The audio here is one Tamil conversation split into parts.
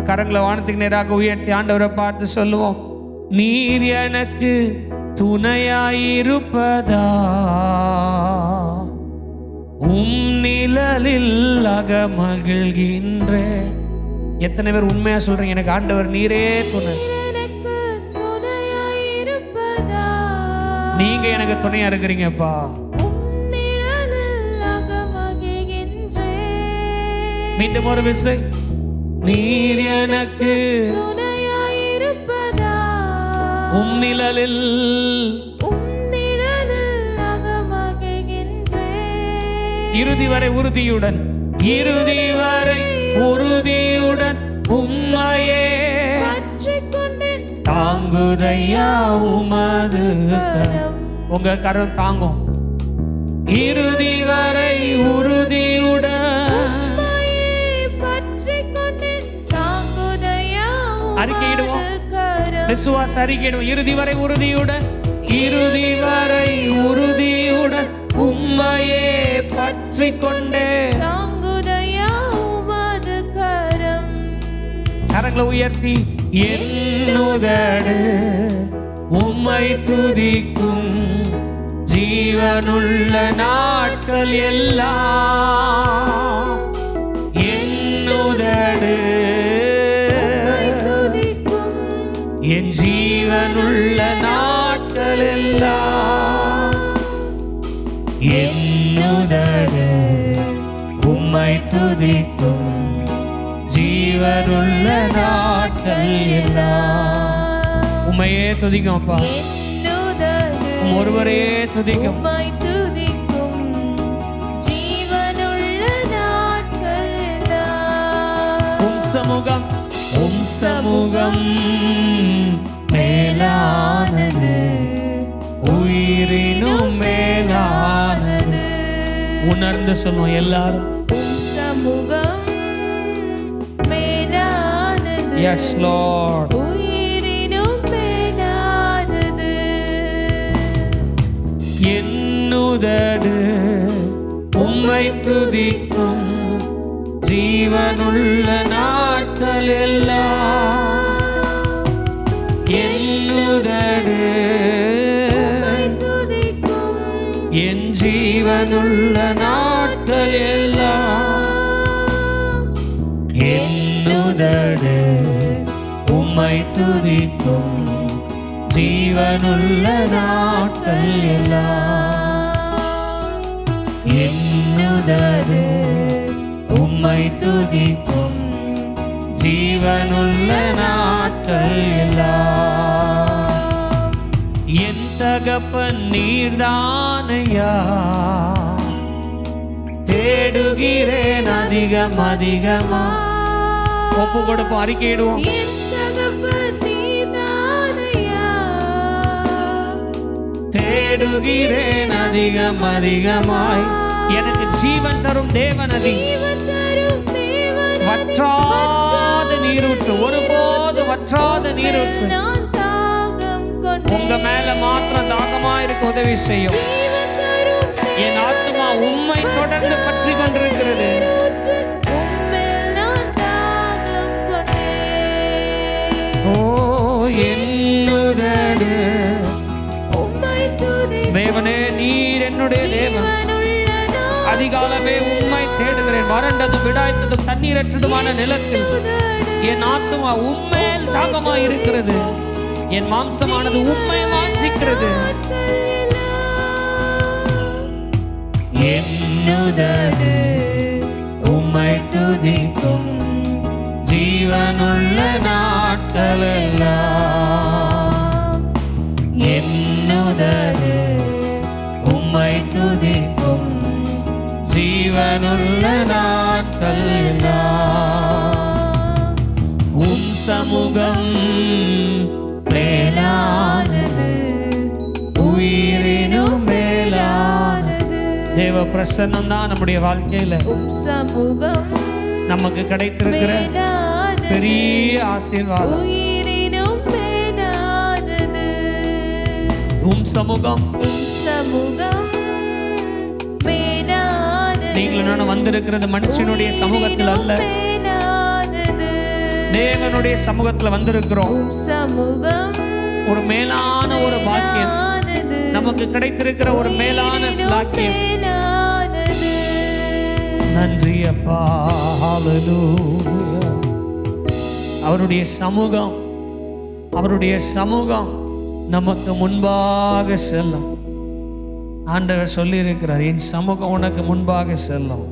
கரங்களை வானத்துக்கு நேராக உயர்த்தி ஆண்டவரை பார்த்து சொல்லுவோம், நீர் எனக்கு துணையாயிருப்பதா, நிழலில் அகமகிழ்கின்ற. எத்தனை பேர் உண்மையா சொல்றீங்க, எனக்கு ஆண்டவர் நீரே துணை, நீங்க எனக்கு துணையா இருக்கிறீங்கப்பா. மீண்டும் ஒரு விசை, நீர் எனக்கு நிழலில் இறுதி வரை உறுதியுடன், இறுதி வரை உறுதியுடன் உம்மையே தாங்குதையா உமது கரம். உங்க கரம் தாங்கும். இறுதி வரை உறுதியுடன் அறிக்கையிடுவோம், விசுவாச அறிக்கையிடுவோம். இறுதி வரை உறுதியுடன், இறுதி வரை உறுதியுடன் உம்மையே பற்றி கொண்டே தாங்குதையா உமது கரம். கரங்களை உயர்த்தி, என்னுதடு உம்மை துதிக்கும் ஜீவனுள்ள நாட்கள் எல்லாம். என்னுதடு என் ஜீவனுள்ள நாட்கள் எல்லாம். என்னுதடு உம்மை துதிக்கும் ஜீவனுள்ள நாட்கள் எல்லாம். உம்மையே துதிக்கும் அப்பா, ஒருவரே துதிக்கும். உம் சமூகம், உம் சமூகம் மேலானது, உயிரினும் மேலானது. உணர்ந்து சொல்லுவோம் எல்லாரும், உம் சமூகம் மேலானது. Yes Lord. என்னுதடு உம்மை துதிக்கும் ஜீவனுள்ள நாட்கள் எல்லாம். என்னுதடு என் ஜீவனுள்ள நாட்கள் எல்லாம். என்னுதடு உம்மை துதிக்கும் ஜீவனுள்ள நாட்கள் எல்லாம். என்னுதடு உம்மை துதிக்கும் ஜீவனுள்ள நாட்கள் எல்லாம். என் தகப்பன் நீர்தானையா, தேடுகிறேன் அதிகம் அதிகமா. ஒப்பு கொடுப்போம், அறிக்கையிடுவோம். தேடுகிறேன் அதிகம் அதிகமாய், எனக்கு ஜீவன் தரும் தேவனதி, வற்றாத நீரூற்று, ஒருபோது வற்றாத நீரூற்று. உங்க மேல மாத்திரம் தாகமா இருக்க உதவி செய்யும். என் ஆத்மா உம்மை தொடர்ந்து பற்றி கொண்டிருக்கிறது. ஓ என்னுதடு தேவனே, நீர் என்னுடைய தேவன். அதிகாலமே உம்மை தேடுகிறேன். வறண்டதும் விடாய்த்ததும் தண்ணீரற்றதுமான நிலத்தில் என் ஆத்துமா உம்மேல் தாகமாய் இருக்கிறது. என் மாம்சமானது உம்மை வாஞ்சிக்கிறது. என்னுதடு உம்மை துதிக்கும் ஜீவனுள்ள நாட்கள் எல்லாம். என்னுதடு உம்மை துதிக்கும் ஜீவனுள்ள நாட்கள் எல்லாம். உம் சமூகம் மேலானது, உயிரினும் மேலானது. தேவ பிரசன்னம் தான் நம்முடைய வாழ்க்கையில சமூகம் நமக்கு கிடைத்திருக்கிற பெரிய ஆசீர்வாதம். உம் சமூகம், நீங்கள் நான் வந்திருக்கிறது மனுஷனுடைய சமூகத்தில் அல்ல, தேவனுடைய சமூகத்துல வந்திருக்கிறோம். ஒரு மேலான ஒரு பாக்கியம் நமக்கு கிடைத்திருக்கிற ஒரு மேலான ஸ்லாக்கியம். நன்றி அப்பா. ஹல்லேலூயா. அவருடைய சமூகம், அவருடைய சமூகம் நமக்கு முன்பாக செல்லும். ஆண்டவர் சொல்லி இருக்கிறார், என் சமூகம் உனக்கு முன்பாக செல்லும்,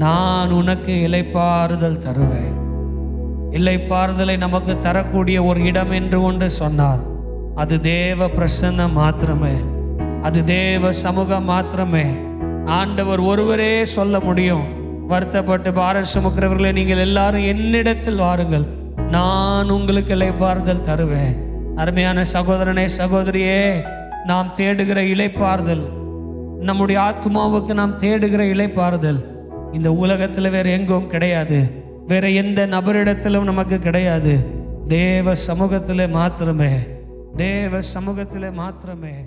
நான் உனக்கு இளைப்பாறுதல் தருவேன். இளைப்பாறுதலை நமக்கு தரக்கூடிய ஒரு இடம் என்று ஒன்று சொன்னார், அது தேவ பிரசன்னம் மாத்திரமே, அது தேவ சமூகம் மாத்திரமே. ஆண்டவர் ஒருவரே சொல்ல முடியும். வருத்தப்பட்டு பாரம் சுமக்கிறவர்களே, நீங்கள் எல்லாரும் என்னிடத்தில் வாருங்கள், நான் உங்களுக்கு இளைப்பாறுதல் தருவேன். அருமையான சகோதரனே, சகோதரியே, நாம் தேடுகிற இளைப்பாறுதல், நம்முடைய ஆத்மாவுக்கு நாம் தேடுகிற இளைப்பாறுதல் இந்த உலகத்தில் வேற எங்கும் கிடையாது, வேற எந்த நபரிடத்திலும் நமக்கு கிடையாது. தேவ சமூகத்திலே மாத்திரமே, தேவ சமூகத்திலே மாத்திரமே.